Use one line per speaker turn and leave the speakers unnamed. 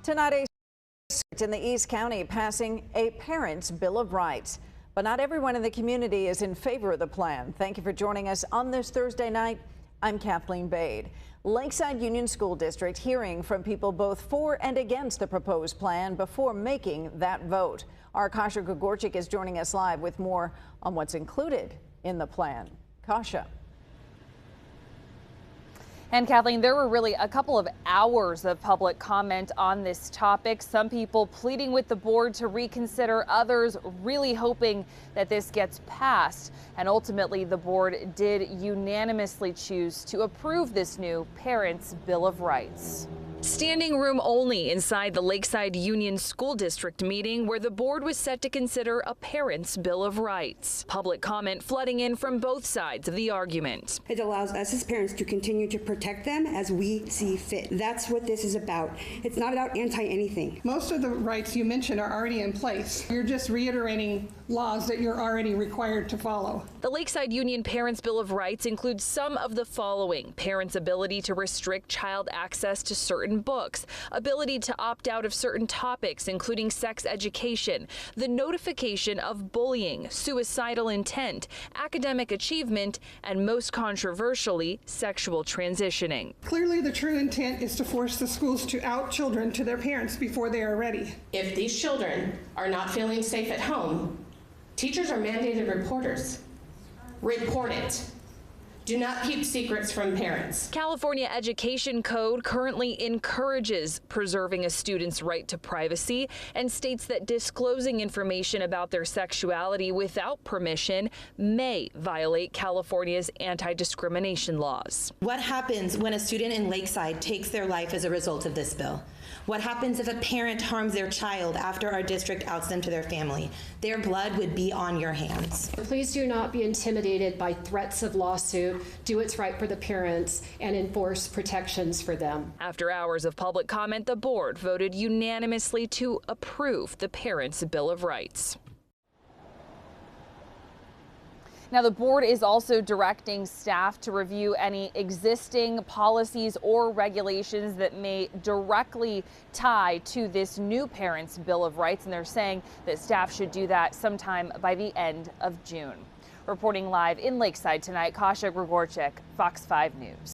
Tonight, a district in the East County passing a Parents' Bill of Rights. But not everyone in the community is in favor of the plan. Thank you for joining us on this Thursday night. I'm Kathleen Bade. Lakeside Union School District hearing from people both for and against the proposed plan before making that vote. Our Kasha Gregorczyk is joining us live with more on what's included in the plan. Kasha.
And Kathleen, there were really a couple of hours of public comment on this topic. Some people pleading with the board to reconsider, others really hoping that this gets passed. And ultimately, the board did unanimously choose to approve this new Parents' Bill of Rights. Standing room only inside the Lakeside Union School District meeting where the board was set to consider a Parents' Bill of Rights. Public comment flooding in from both sides of the argument.
It allows us as parents to continue to protect them as we see fit. That's what this is about. It's not about anti-anything.
Most of the rights you mentioned are already in place. You're just reiterating laws that you're already required to follow.
The Lakeside Union Parents' Bill of Rights includes some of the following: parents' ability to restrict child access to certain books, ability to opt out of certain topics, including sex education, the notification of bullying, suicidal intent, academic achievement, and most controversially, sexual transitioning.
Clearly, the true intent is to force the schools to out children to their parents before they are ready.
If these children are not feeling safe at home, teachers are mandated reporters. Report it. Do not keep secrets from parents.
California Education Code currently encourages preserving a student's right to privacy and states that disclosing information about their sexuality without permission may violate California's anti-discrimination laws.
What happens when a student in Lakeside takes their life as a result of this bill? What happens if a parent harms their child after our district outs them to their family? Their blood would be on your hands.
Please do not be intimidated by threats of lawsuit. Do what's right for the parents and enforce protections for them.
After hours of public comment, the board voted unanimously to approve the Parents' Bill of Rights. Now, the board is also directing staff to review any existing policies or regulations that may directly tie to this new Parents' Bill of Rights, and they're saying that staff should do that sometime by the end of June. Reporting live in Lakeside tonight, Kasha Gregorczyk, Fox 5 News.